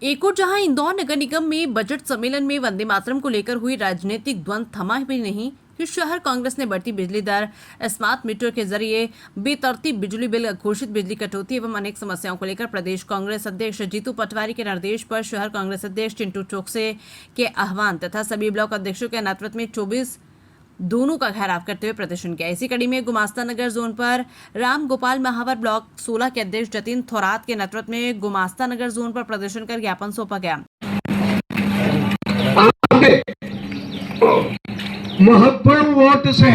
एक और जहां इंदौर नगर निगम में बजट सम्मेलन में वंदे मातरम को लेकर हुई राजनीतिक द्वंद्व थमा भी नहीं कि शहर कांग्रेस ने बढ़ती बिजली दर, स्मार्ट मीटर के जरिए बेतरतीब बिजली बिल, घोषित बिजली कटौती एवं अनेक समस्याओं को लेकर प्रदेश कांग्रेस अध्यक्ष जीतू पटवारी के निर्देश पर शहर कांग्रेस अध्यक्ष चिंटू चोकसे के आह्वान तथा सभी ब्लॉक अध्यक्षों के नेतृत्व में 24 दोनों का घेराव करते हुए प्रदर्शन किया। इसी कड़ी में गुमास्ता नगर जोन पर राम गोपाल महावर ब्लॉक 16 के अध्यक्ष जतिन थोरात के नेतृत्व में गुमास्ता नगर जोन पर प्रदर्शन कर ज्ञापन सौंपा गया। महत्वपूर्ण वोट से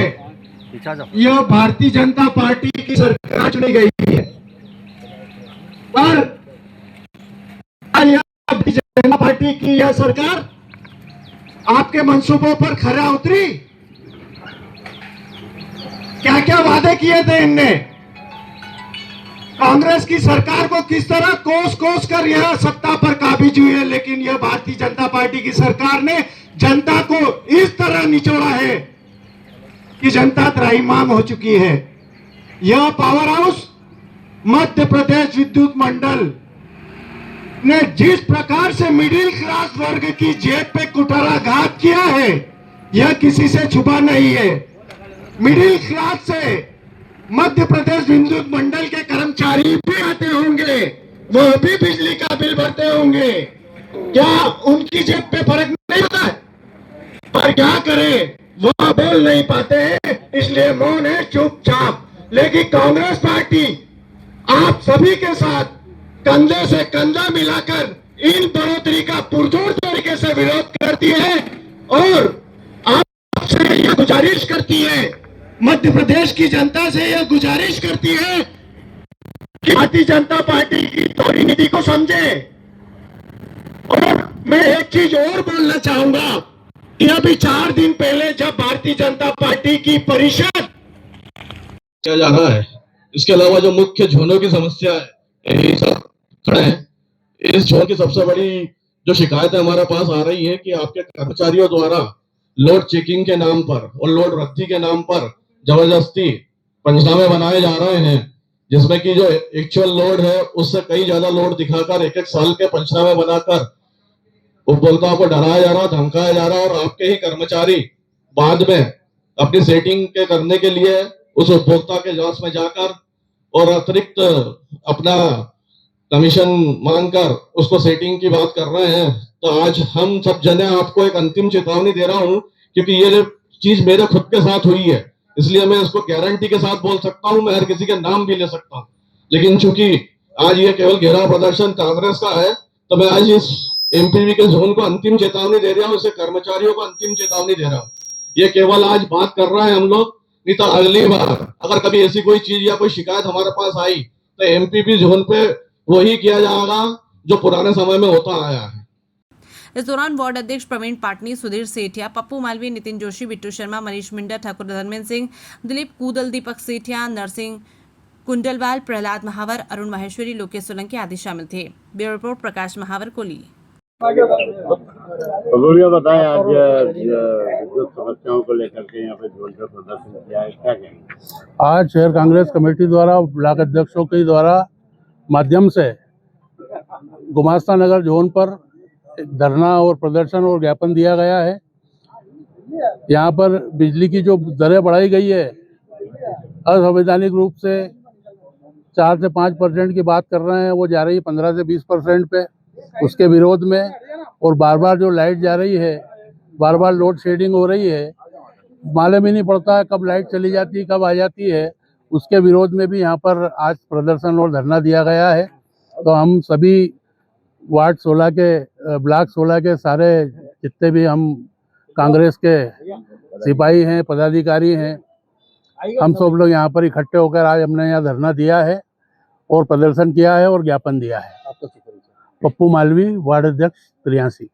यह भारतीय जनता पार्टी की सरकार चुनी गई है, पर भारतीय जनता पार्टी की यह सरकार आपके मंसूबों पर खरा उतरी। क्या क्या वादे किए थे इनने, कांग्रेस की सरकार को किस तरह कोस कोस कर यह सत्ता पर काबिज हुई है, लेकिन यह भारतीय जनता पार्टी की सरकार ने जनता को इस तरह निचोड़ा है कि जनता त्राहिमाम हो चुकी है। यह पावर हाउस मध्य प्रदेश विद्युत मंडल ने जिस प्रकार से मिडिल क्लास वर्ग की जेब पे कुठाराघात किया है, यह किसी से छुपा नहीं है। मिडिल क्लास से मध्य प्रदेश विद्युत मंडल के कर्मचारी भी आते होंगे, वह भी बिजली का बिल भरते होंगे, क्या उनकी जेब पे फर्क नहीं होता है? पर क्या करें, वह बोल नहीं पाते हैं, इसलिए मौन है, चुपचाप। लेकिन कांग्रेस पार्टी आप सभी के साथ कंधे से कंधा मिलाकर इन बढ़ोतरी का पुरजोर तरीके से विरोध करती है और आपसे यह गुजारिश करती है, मध्य प्रदेश की जनता से यह गुजारिश करती है कि भारतीय जनता पार्टी की तोड़ी नीति को समझे। और मैं एक चीज और बोलना चाहूंगा कि अभी 4 दिन पहले जब भारतीय जनता पार्टी की परिषद किया जा रहा है, इसके अलावा जो मुख्य झोनों की समस्या है, यही सब खड़े हैं। इस झोन की सबसे बड़ी जो शिकायत हमारे पास आ रही है कि आपके कर्मचारियों द्वारा लोड चेकिंग के नाम पर और लोड रद्दी के नाम पर जबरदस्ती पंचनामे बनाए जा रहे हैं, जिसमें कि जो एक्चुअल लोड है उससे कई ज्यादा लोड दिखाकर एक एक साल के पंचनामे बनाकर उपभोक्ताओं को डराया जा रहा, धमकाया जा रहा और आपके ही कर्मचारी बाद में अपनी सेटिंग के करने के लिए उस उपभोक्ता के जांच में जाकर और अतिरिक्त अपना कमीशन मांगकर उसको सेटिंग की बात कर रहे हैं। तो आज हम सब जने आपको एक अंतिम चेतावनी दे रहा हूं, क्योंकि ये जो चीज मेरे खुद के साथ हुई है, इसलिए मैं इसको गारंटी के साथ बोल सकता हूं, मैं हर किसी के नाम भी ले सकता हूं। लेकिन चूंकि आज ये केवल घेराव प्रदर्शन कांग्रेस का है, तो मैं आज इस एमपीवी के जोन को अंतिम चेतावनी दे रहा हूँ, इसे कर्मचारियों को अंतिम चेतावनी दे रहा हूँ। ये केवल आज बात कर रहे हैं हम लोग, नहीं तो अगली बार अगर कभी ऐसी कोई चीज या कोई शिकायत हमारे पास आई तो एमपीवी जोन पे वही किया जाएगा जो पुराने समय में होता आया है। इस दौरान वार्ड अध्यक्ष प्रवीण पाटनी, सुधीर सेठिया, पप्पू मालवीय, नितिन जोशी, बिट्टू शर्मा, मनीष मिंडा, ठाकुर धर्मेंद्र सिंह, दिलीप कूदल, दीपक सेठिया, नरसिंह कुंडलवाल, प्रहलाद महावर, अरुण माहेश्वरी, लोकेश सोलंकी आदि शामिल थे। ब्यूरो रिपोर्ट प्रकाश महावर, कोली। बताएं, आज जो समस्याओं को लेकर के यहाँ पे जोरदार प्रदर्शन किया है, क्या कहेंगे? आज शहर कांग्रेस कमेटी द्वारा ब्लॉक अध्यक्षों के द्वारा माध्यम से गुमास्ता नगर जोन पर धरना और प्रदर्शन और ज्ञापन दिया गया है। यहाँ पर बिजली की जो दरें बढ़ाई गई है, असंवैधानिक रूप से 4 से 5% की बात कर रहे हैं, वो जा रही है 15 से 20% पे, उसके विरोध में। और बार बार जो लाइट जा रही है, बार बार लोड शेडिंग हो रही है, मालूम ही नहीं पड़ता है कब लाइट चली जाती है कब आ जाती है, उसके विरोध में भी यहाँ पर आज प्रदर्शन और धरना दिया गया है। तो हम सभी वार्ड 16 के ब्लॉक 16 के सारे जितने भी हम कांग्रेस के सिपाही हैं, पदाधिकारी हैं, हम सब लोग यहाँ पर इकट्ठे होकर आज हमने यहाँ धरना दिया है और प्रदर्शन किया है और ज्ञापन दिया है। पप्पू मालवी, वार्ड अध्यक्ष 83।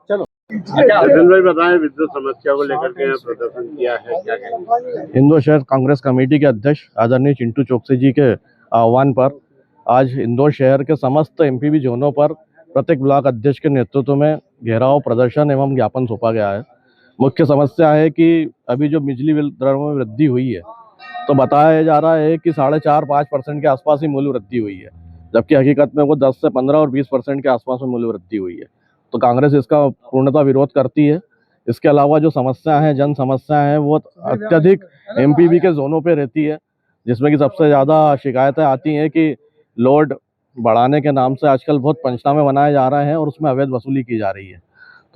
चलो भाई बताएं, विद्युत समस्या को लेकर के यहाँ प्रदर्शन किया है, क्या कहेंगे? इंदौर शहर कांग्रेस कमेटी के अध्यक्ष आदरणीय चिंटू चोकसे जी के आह्वान पर आज इंदौर शहर के समस्त एमपीवी जोनों पर प्रत्येक ब्लॉक अध्यक्ष के नेतृत्व में घेराव, प्रदर्शन एवं ज्ञापन सौंपा गया है। मुख्य समस्या है कि अभी जो बिजली बिल दरों में वृद्धि हुई है, तो बताया जा रहा है कि 4.5-5% के आसपास ही मूल्य वृद्धि हुई है। जबकि हकीकत में वो 10 से 15 और 20% के आसपास में मूल्य वृद्धि हुई है। तो कांग्रेस इसका पूर्णतः विरोध करती है। इसके अलावा जो समस्या है, जन समस्या है, वो अत्यधिक एमपीवी के जोनों पे रहती है, जिसमें कि सबसे ज़्यादा शिकायतें आती हैं कि लोड बढ़ाने के नाम से आजकल बहुत पंचनामे बनाए जा रहे हैं और उसमें अवैध वसूली की जा रही है।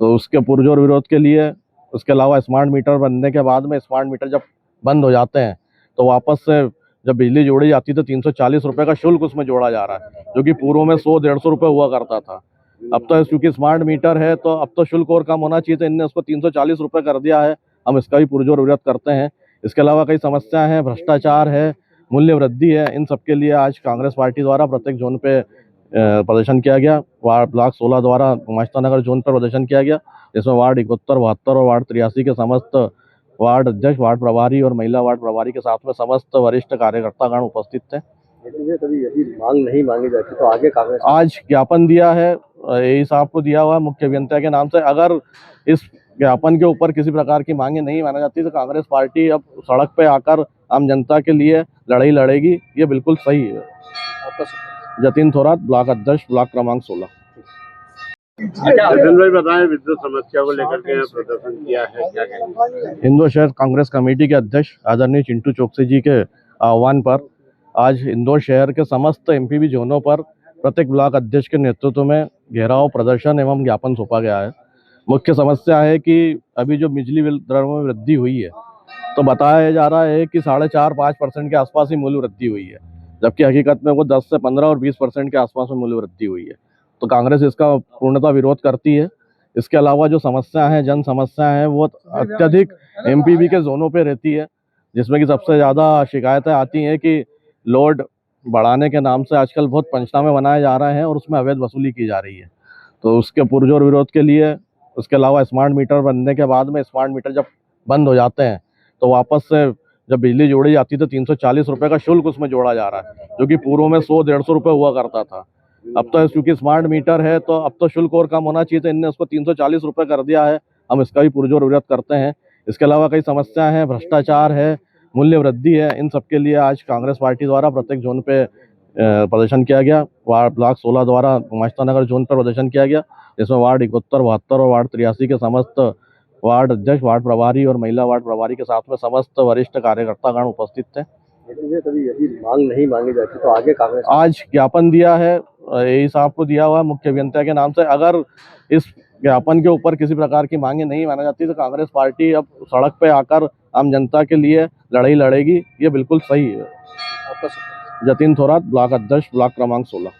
तो उसके पुरजोर विरोध के लिए, उसके अलावा स्मार्ट मीटर बनने के बाद में स्मार्ट मीटर जब बंद हो जाते हैं तो वापस से जब बिजली जोड़ी जाती है तो 340 रुपये का शुल्क उसमें जोड़ा जा रहा है, जो कि पूर्व में 100-150 रुपये हुआ करता था। अब तो क्योंकि स्मार्ट मीटर है तो अब तो शुल्क और कम होना चाहिए, तो इनने उसको 340 रुपये कर दिया है। हम इसका भी पुरजोर विरोध करते हैं। इसके अलावा कई समस्याएं हैं, भ्रष्टाचार है, मूल्य वृद्धि है। इन सब के लिए आज कांग्रेस पार्टी द्वारा प्रत्येक जोन पे प्रदर्शन किया गया। वार्ड ब्लॉक 16 द्वारा गुमाश्ता नगर जोन पर प्रदर्शन किया गया, जिसमें वार्ड 71, 72 और वार्ड 83 के समस्त वार्ड अध्यक्ष, वार्ड प्रभारी और महिला वार्ड प्रभारी के साथ में समस्त वरिष्ठ कार्यकर्तागण उपस्थित थे। लेकिन ये कभी यही मांग नहीं मांगी जाती तो आगे कांग्रेस आज ज्ञापन दिया है एई साहब को, दिया हुआ है मुख्य अभियंता के नाम से। अगर इस ज्ञापन के ऊपर किसी प्रकार की मांगे नहीं मानी जाती तो कांग्रेस पार्टी अब सड़क पे आकर आम जनता के लिए लड़ाई लड़ेगी। ये बिल्कुल सही है। जतिन थोरात, ब्लॉक अध्यक्ष, ब्लॉक क्रमांक 16। अर्जुन भाई बताएं, विद्युत समस्या को लेकर के यहाँ प्रदर्शन किया है, क्या कहेंगे? इंदौर शहर कांग्रेस कमेटी के अध्यक्ष आदरणीय चिंटू चोकसी जी के आह्वान पर आज इंदौर शहर के समस्त एमपीवी जोनों पर प्रत्येक ब्लॉक अध्यक्ष के नेतृत्व में घेराव, प्रदर्शन एवं ज्ञापन सौंपा गया है। मुख्य समस्या है कि अभी जो बिजली बिल दर में वृद्धि हुई है तो बताया जा रहा है कि 4.5-5% के आसपास ही मूल्य वृद्धि हुई है, जबकि हकीकत में वो 10 से 15 और 20% के आसपास में मूल्य वृद्धि हुई है। तो कांग्रेस इसका पूर्णतः विरोध करती है। इसके अलावा जो समस्या है, जन समस्या है, वो अत्यधिक एमपीवी के जोनों पे रहती है, जिसमें कि सबसे ज़्यादा शिकायतें आती हैं कि लोड बढ़ाने के नाम से आजकल बहुत पंचनामे बनाए जा रहे हैं और उसमें अवैध वसूली की जा रही है। तो उसके पुरजोर विरोध के लिए, उसके अलावा स्मार्ट मीटर बनने के बाद में स्मार्ट मीटर जब बंद हो जाते हैं तो वापस से जब बिजली जोड़ी जाती है तो 340 रुपये का शुल्क उसमें जोड़ा जा रहा है, जो कि पूर्व में 100-150 रुपये हुआ करता था। अब तो क्योंकि स्मार्ट मीटर है तो अब तो शुल्क और कम होना चाहिए, तो इनने उसको 340 रुपये कर दिया है। हम इसका भी पुरजोर विरोध करते हैं। इसके अलावा कई समस्याएं हैं, भ्रष्टाचार है, मूल्य वृद्धि है। इन सब के लिए आज कांग्रेस पार्टी द्वारा प्रत्येक जोन पे प्रदर्शन किया गया। वार्ड ब्लॉक 16 द्वारा गुमाश्ता नगर जोन पर प्रदर्शन किया गया, जिसमें वार्ड 71, 72 और वार्ड 83 के समस्त वार्ड अध्यक्ष, वार्ड प्रभारी और महिला वार्ड प्रभारी के साथ में समस्त वरिष्ठ कार्यकर्तागण उपस्थित थे। लेकिन ये कभी यही मांग नहीं मांगी जाती तो आगे कांग्रेस आज ज्ञापन दिया है एई साहब को, दिया हुआ है मुख्य अभियंता के नाम से। अगर इस ज्ञापन के ऊपर किसी प्रकार की मांगे नहीं मानी जाती तो कांग्रेस पार्टी अब सड़क पे आकर आम जनता के लिए लड़ाई लड़ेगी। ये बिल्कुल सही है। जतिन थोरात, ब्लॉक अध्यक्ष, ब्लॉक क्रमांक 16।